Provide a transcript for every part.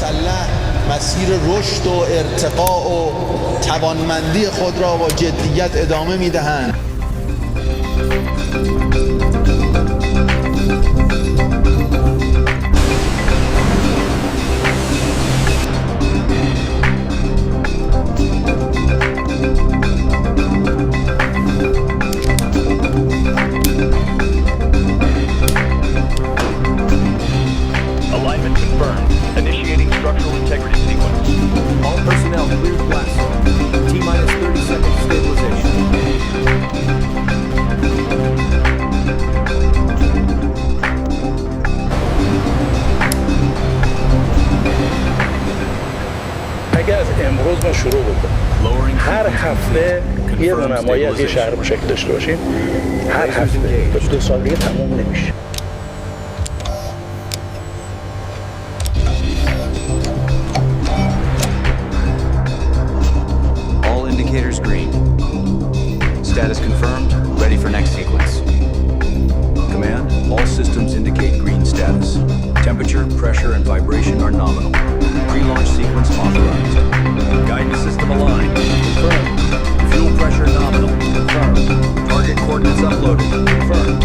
مسلح مسیر رشد و ارتقاء و توانمندی خود را با جدیت ادامه می‌دهند. Alignment confirmed. Initiating structural integrity sequence. All personnel cleared blast. T-minus 30 seconds stabilization. اگر از امروز ما شروع بکنیم هر هفته یه نمایی از یه شهر مشکل داشته باشیم، هر هفته تا 2 سال دیگه تموم نمیشه. All indicators green. Status confirmed. Ready for next sequence. Command, all systems indicate green status. Temperature, pressure, and vibration are nominal. Pre-launch sequence authorized. Guidance system aligned. Confirmed. Fuel pressure nominal. Confirmed. Target coordinates uploaded. Confirmed.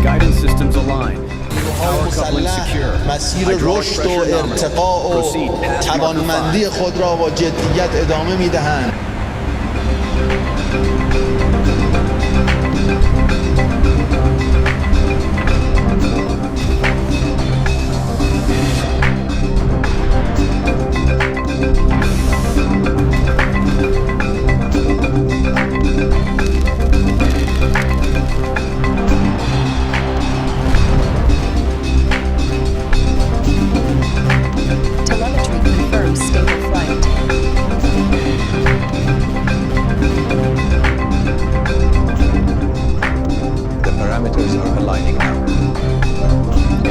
Guidance systems aligned. Power coupling secure. مسیر رشد و ارتقاء و توانمندی خود را با جدیت ادامه می‌دهند. Telemetry confirms stable flight. The parameters are aligning now.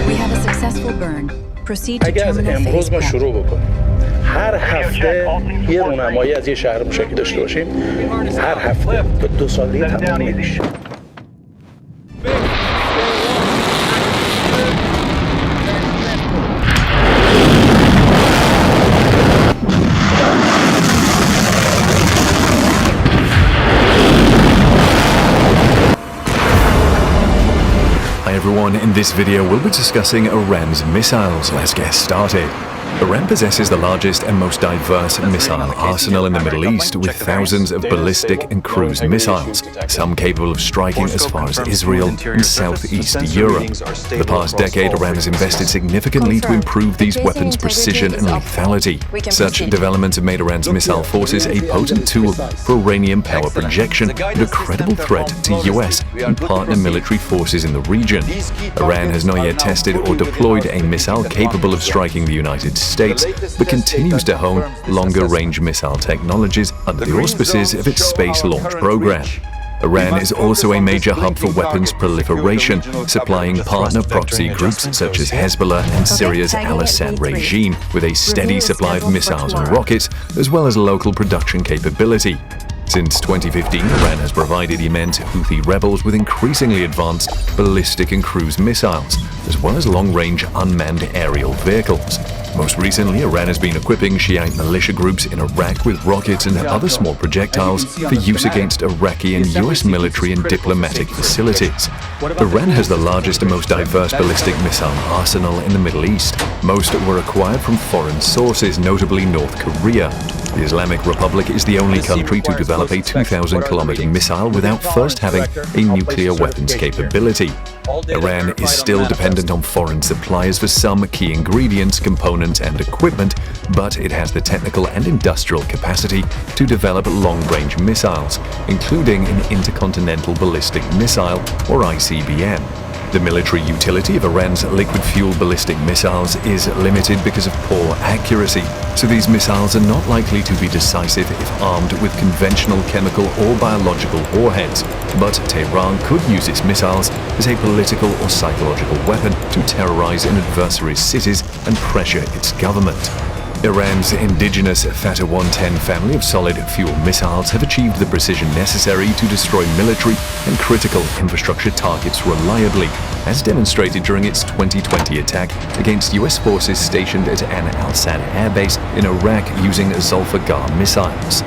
We have a successful burn. Proceed to اگر از terminal امروز phase ما prep. شروع بکنیم هر هفته یه نمایی از یه شهر مشکل داشته باشیم، هر هفته تا 2 سال دیگه تموم نمیشه. Hi everyone, in this video we'll be discussing Iran's missiles. Let's get started. Iran possesses the largest and most diverse missile arsenal in the Middle East, with thousands of ballistic and cruise missiles, some capable of striking as far as Israel and southeast Europe. For the past decade, Iran has invested significantly to improve these weapons' precision and lethality. Such developments have made Iran's missile forces a potent tool for uranium power projection and a credible threat to US and partner military forces in the region. Iran has not yet tested or deployed a missile capable of striking the United States, but continues to hone longer-range missile technologies under the auspices of its space launch program. Iran is also a major hub for weapons proliferation, supplying partner proxy groups such as Hezbollah and Syria's al-Assad regime with a steady supply of missiles and rockets, as well as local production capability. Since 2015, Iran has provided Yemen's Houthi rebels with increasingly advanced ballistic and cruise missiles, as well as long-range unmanned aerial vehicles. Most recently, Iran has been equipping Shiite militia groups in Iraq with rockets and other small projectiles for use against Iraqi and US military and diplomatic facilities. Iran has the largest and most diverse ballistic missile arsenal in the Middle East. Most were acquired from foreign sources, notably North Korea. The Islamic Republic is the only country to develop a 2,000-kilometer missile without first having a nuclear weapons capability. Iran is still dependent on foreign suppliers for some key ingredients, components, and equipment, but it has the technical and industrial capacity to develop long-range missiles, including an intercontinental ballistic missile, or ICBM. The military utility of Iran's liquid-fuel ballistic missiles is limited because of poor accuracy, so these missiles are not likely to be decisive if armed with conventional chemical or biological warheads. But Tehran could use its missiles as a political or psychological weapon to terrorize an adversary's cities and pressure its government. Iran's indigenous Fateh 110 family of solid-fuel missiles have achieved the precision necessary to destroy military and critical infrastructure targets reliably, as demonstrated during its 2020 attack against US forces stationed at An al-Sad airbase in Iraq using Zulfiqar missiles.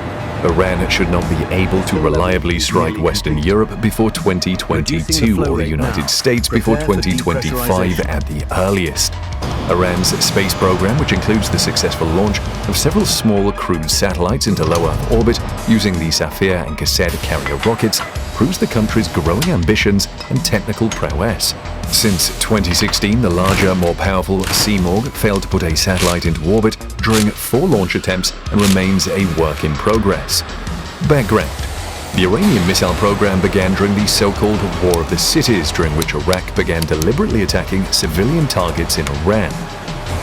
Iran should not be able to reliably strike Western Europe before 2022 or the United States before 2025 at the earliest. Iran's space program, which includes the successful launch of several small crude satellites into low Earth orbit using the Safir and Qased carrier rockets, proves the country's growing ambitions and technical prowess. Since 2016, the larger, more powerful Simorgh failed to put a satellite into orbit during 4 launch attempts and remains a work in progress. Background: the Iranian missile program began during the so-called War of the Cities, during which Iraq began deliberately attacking civilian targets in Iran.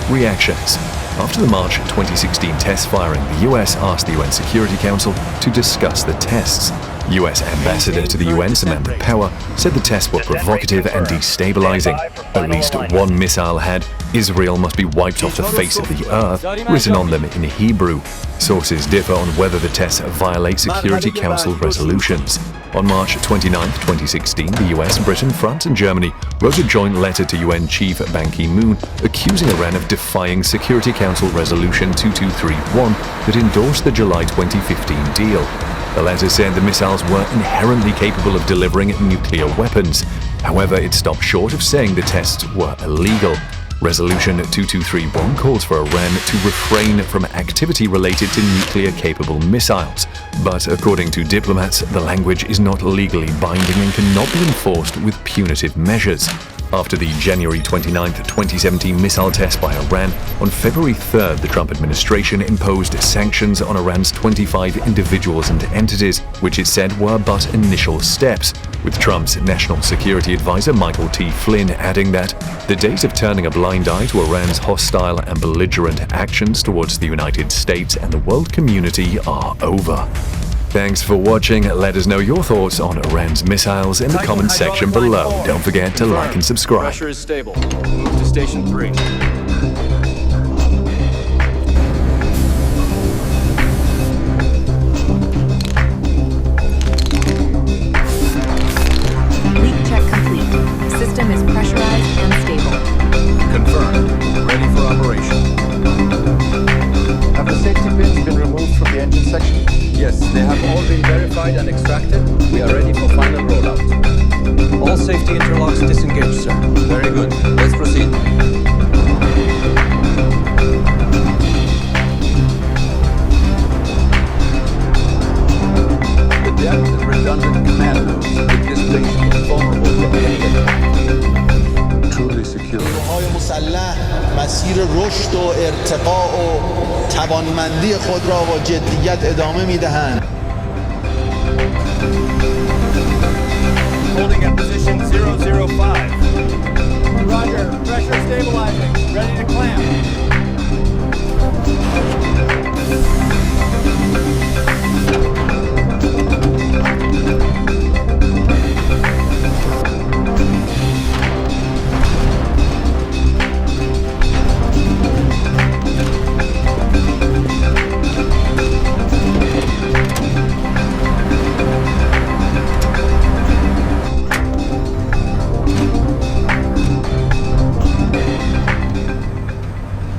Reactions: after the March 2016 test firing, the US asked the UN Security Council to discuss the tests. US Ambassador to the UN, Samantha Power, said the tests were provocative and destabilizing. At least one missile had "Israel must be wiped off the face of the earth" written on them in Hebrew. Sources differ on whether the tests violate Security Council resolutions. On March 29, 2016, the US, Britain, France and Germany wrote a joint letter to UN Chief Ban Ki-moon accusing Iran of defying Security Council Resolution 2231 that endorsed the July 2015 deal. The letter said the missiles were inherently capable of delivering nuclear weapons. However, it stopped short of saying the tests were illegal. Resolution 2231 calls for Iran to refrain from activity related to nuclear-capable missiles. But according to diplomats, the language is not legally binding and cannot be enforced with punitive measures. After the January 29, 2017 missile test by Iran, on February 3rd, the Trump administration imposed sanctions on Iran's 25 individuals and entities, which it said were but initial steps, with Trump's national security advisor Michael T. Flynn adding that the days of turning a blind eye to Iran's hostile and belligerent actions towards the United States and the world community are over. Thanks for watching. Let us know your thoughts on Iran's missiles in the comments section below. Don't forget to like and subscribe. Pressure is stable. Move to station 3. Leak check complete. System is pressurized and stable. Confirmed. Ready for operation. Have the safety pins been removed from the engine section? Yes, they have all been verified and extracted. We are ready for final rollout. All safety interlocks disengaged, sir. Very good. Let's proceed. The depth and redundant command nodes make this base invulnerable to any attack. Truly secure. نیروهای مسلح مسیر رشد و ارتقاء و توانمندی خود را با جدیت ادامه می‌دهند. Holding at position 005. Roger. Pressure stabilizing. Ready to clamp.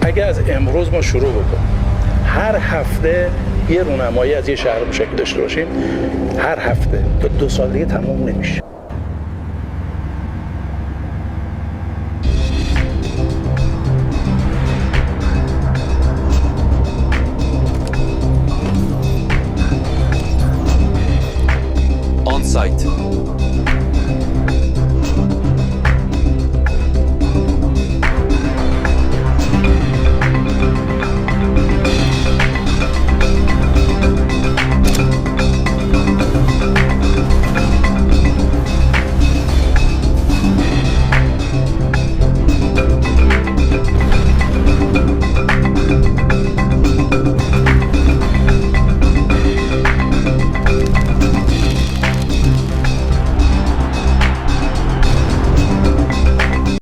اگه از امروز ما شروع بکنیم هر هفته یه رونمایی از یه شهر مشکل داشته باشیم، هر هفته تا 2 سال دیگه تمام نمیشه.